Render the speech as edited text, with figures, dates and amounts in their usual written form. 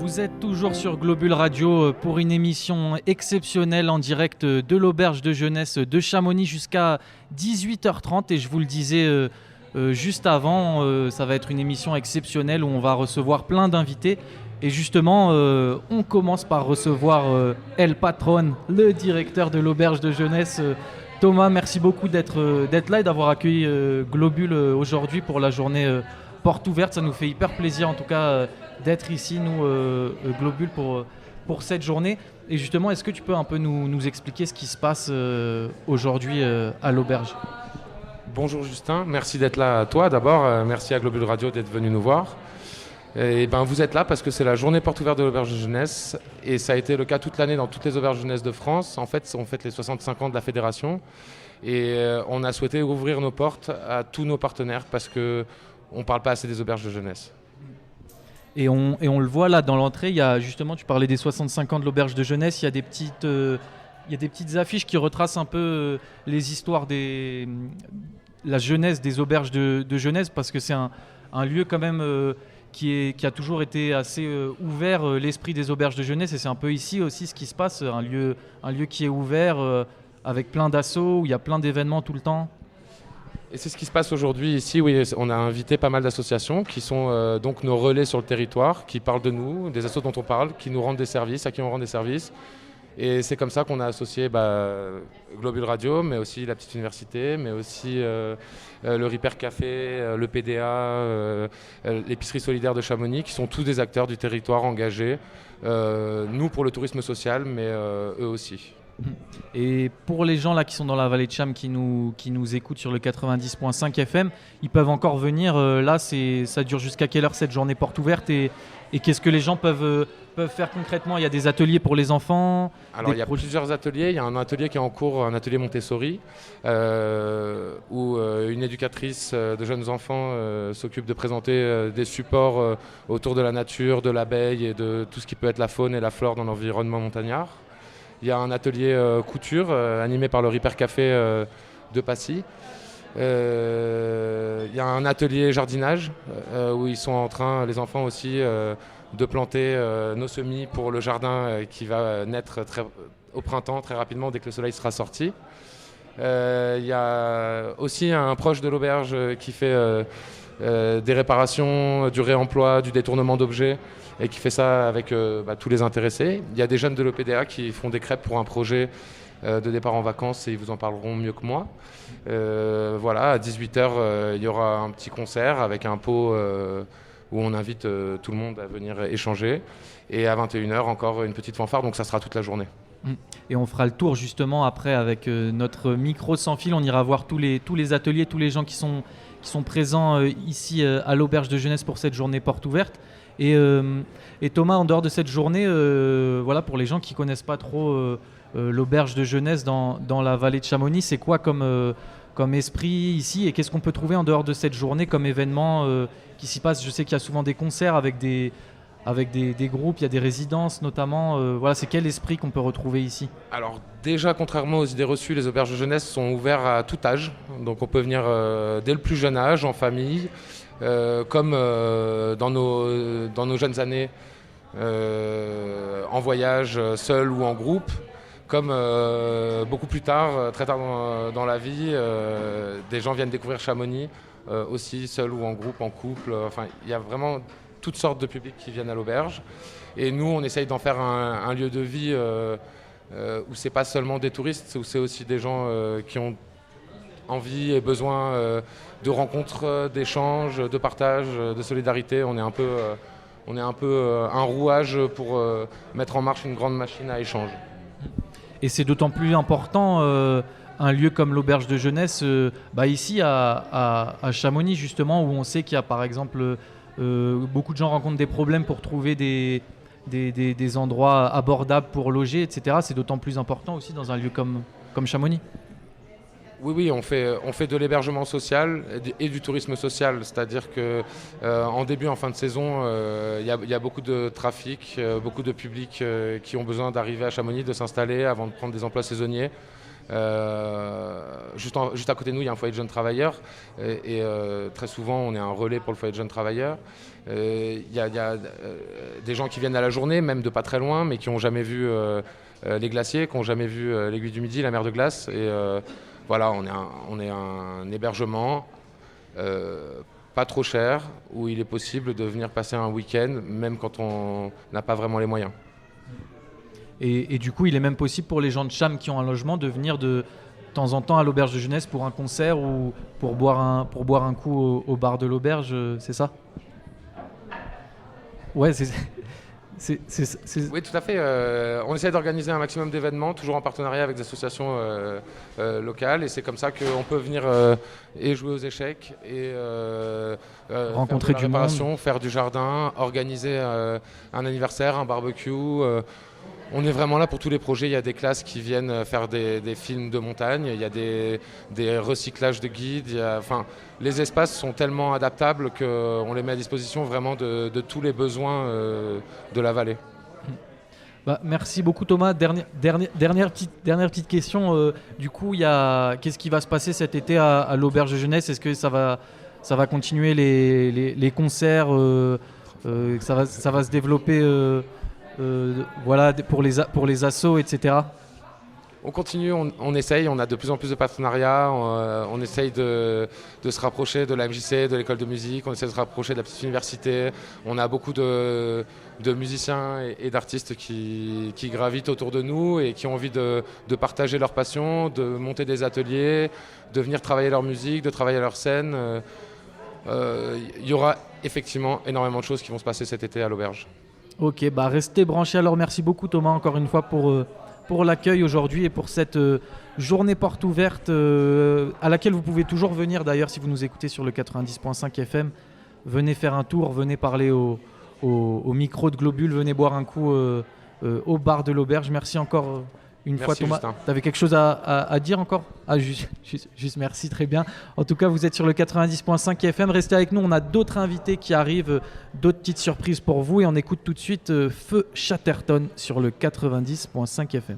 Vous êtes toujours sur Globule Radio pour une émission exceptionnelle en direct de l'auberge de jeunesse de Chamonix jusqu'à 18h30 et je vous le disais juste avant, ça va être une émission exceptionnelle où on va recevoir plein d'invités et justement on commence par recevoir El Patron, le directeur de l'auberge de jeunesse. Thomas, merci beaucoup d'être là et d'avoir accueilli Globule aujourd'hui pour la journée porte ouverte. Ça nous fait hyper plaisir en tout cas d'être ici, nous, Globule, pour cette journée. Et justement, est-ce que tu peux un peu nous expliquer ce qui se passe aujourd'hui à l'auberge ? Bonjour Justin, merci d'être là à toi d'abord. Merci à Globule Radio d'être venu nous voir. Et vous êtes là parce que c'est la journée porte ouverte de l'auberge de jeunesse et ça a été le cas toute l'année dans toutes les auberges de jeunesse de France. En fait, on fête les 65 ans de la fédération et on a souhaité ouvrir nos portes à tous nos partenaires parce qu'on ne parle pas assez des auberges de jeunesse. Et on le voit là dans l'entrée, il y a justement, tu parlais des 65 ans de l'auberge de jeunesse, il y a des petites affiches qui retracent un peu les histoires la jeunesse des auberges de jeunesse parce que c'est un lieu quand même qui a toujours été assez ouvert, l'esprit des auberges de jeunesse, et c'est un peu ici aussi ce qui se passe, un lieu qui est ouvert avec plein d'assauts, où il y a plein d'événements tout le temps. Et c'est ce qui se passe aujourd'hui ici. Oui, on a invité pas mal d'associations qui sont donc nos relais sur le territoire, qui parlent de nous, des assos dont on parle, qui nous rendent des services, à qui on rend des services. Et c'est comme ça qu'on a associé Globule Radio, mais aussi la petite université, mais aussi le Ripper Café, le PDA, l'épicerie solidaire de Chamonix, qui sont tous des acteurs du territoire engagés. Nous pour le tourisme social, mais eux aussi. Et pour les gens là qui sont dans la vallée de Cham qui nous écoutent sur le 90.5 FM, ils peuvent encore venir. Là, ça dure jusqu'à quelle heure cette journée porte ouverte et qu'est-ce que les gens peuvent faire concrètement? Il y a des ateliers pour les enfants. Alors il y a plusieurs ateliers. Il y a un atelier qui est en cours, un atelier Montessori, où une éducatrice de jeunes enfants s'occupe de présenter des supports autour de la nature, de l'abeille et de tout ce qui peut être la faune et la flore dans l'environnement montagnard. Il y a un atelier couture animé par le Ripper Café de Passy. Il y a un atelier jardinage où ils sont en train, les enfants aussi, de planter nos semis pour le jardin qui va naître au printemps très rapidement dès que le soleil sera sorti. Il y a aussi un proche de l'auberge qui fait des réparations, du réemploi, du détournement d'objets et qui fait ça avec tous les intéressés. Il y a des jeunes de l'EPDA qui font des crêpes pour un projet de départ en vacances et ils vous en parleront mieux que moi. Voilà, à 18h, il y aura un petit concert avec un pot où on invite tout le monde à venir échanger. Et à 21h, encore une petite fanfare, donc ça sera toute la journée. Et on fera le tour justement après avec notre micro sans fil. On ira voir tous les ateliers, tous les gens qui sont présents ici à l'auberge de jeunesse pour cette journée porte ouverte. Et Thomas, en dehors de cette journée, voilà, pour les gens qui ne connaissent pas trop l'auberge de jeunesse dans la vallée de Chamonix, c'est quoi comme esprit ici et qu'est-ce qu'on peut trouver en dehors de cette journée comme événement qui s'y passe? Je sais qu'il y a souvent des concerts avec des groupes, il y a des résidences notamment. Voilà, c'est quel esprit qu'on peut retrouver ici? Alors déjà, contrairement aux idées reçues, les auberges de jeunesse sont ouvertes à tout âge. Donc on peut venir dès le plus jeune âge, en famille, comme dans nos jeunes années, en voyage, seul ou en groupe. Comme beaucoup plus tard, très tard dans la vie, des gens viennent découvrir Chamonix, aussi seul ou en groupe, en couple. Enfin, il y a vraiment toutes sortes de publics qui viennent à l'auberge. Et nous, on essaye d'en faire un lieu de vie où c'est pas seulement des touristes, où c'est aussi des gens qui ont envie et besoin de rencontres, d'échanges, de partage, de solidarité. On est un peu un rouage pour mettre en marche une grande machine à échange. Et c'est d'autant plus important un lieu comme l'auberge de jeunesse ici à Chamonix justement, où on sait qu'il y a par exemple beaucoup de gens rencontrent des problèmes pour trouver des endroits abordables pour loger, etc. C'est d'autant plus important aussi dans un lieu comme Chamonix. Oui, on fait de l'hébergement social et du tourisme social, c'est-à-dire qu'en début, en fin de saison, il y a beaucoup de trafic, beaucoup de publics qui ont besoin d'arriver à Chamonix, de s'installer avant de prendre des emplois saisonniers. Juste à côté de nous, il y a un foyer de jeunes travailleurs et très souvent, on est un relais pour le foyer de jeunes travailleurs. Il y a des gens qui viennent à la journée, même de pas très loin, mais qui n'ont jamais vu les glaciers, qui n'ont jamais vu l'aiguille du Midi, la mer de glace. Et voilà, on est un hébergement pas trop cher, où il est possible de venir passer un week-end, même quand on n'a pas vraiment les moyens. Et du coup, il est même possible pour les gens de Cham qui ont un logement de venir de temps en temps à l'auberge de jeunesse pour un concert ou pour boire un coup au bar de l'auberge, c'est ça? Ouais, c'est. Oui, tout à fait. On essaie d'organiser un maximum d'événements, toujours en partenariat avec des associations locales. Et c'est comme ça qu'on peut venir et jouer aux échecs et rencontrer faire de la du réparation, monde, faire du jardin, organiser un anniversaire, un barbecue. On est vraiment là pour tous les projets. Il y a des classes qui viennent faire des films de montagne. Il y a des recyclages de guides. Les espaces sont tellement adaptables qu'on les met à disposition vraiment de tous les besoins de la vallée. Bah, merci beaucoup Thomas. Dernière petite question. Du coup, qu'est-ce qui va se passer cet été à l'auberge de jeunesse? Est-ce que ça va continuer les concerts, ça va se développer voilà, pour les assos, etc. On continue, on essaye, on a de plus en plus de partenariats, on essaye de se rapprocher de la MJC, de l'école de musique, on essaie de se rapprocher de la petite université. On a beaucoup de musiciens et d'artistes qui gravitent autour de nous et qui ont envie de partager leur passion, de monter des ateliers, de venir travailler leur musique, de travailler leur scène. Il y aura effectivement énormément de choses qui vont se passer cet été à l'auberge. Ok, bah restez branchés alors. Merci beaucoup Thomas encore une fois pour l'accueil aujourd'hui et pour cette journée porte ouverte à laquelle vous pouvez toujours venir d'ailleurs si vous nous écoutez sur le 90.5 FM. Venez faire un tour, venez parler au micro de Globule, venez boire un coup au bar de l'auberge. Merci encore une fois Thomas. Tu avais quelque chose à dire encore? Juste merci, très bien. En tout cas, vous êtes sur le 90.5 FM. Restez avec nous, on a d'autres invités qui arrivent, d'autres petites surprises pour vous. Et on écoute tout de suite Feu Chatterton sur le 90.5 FM.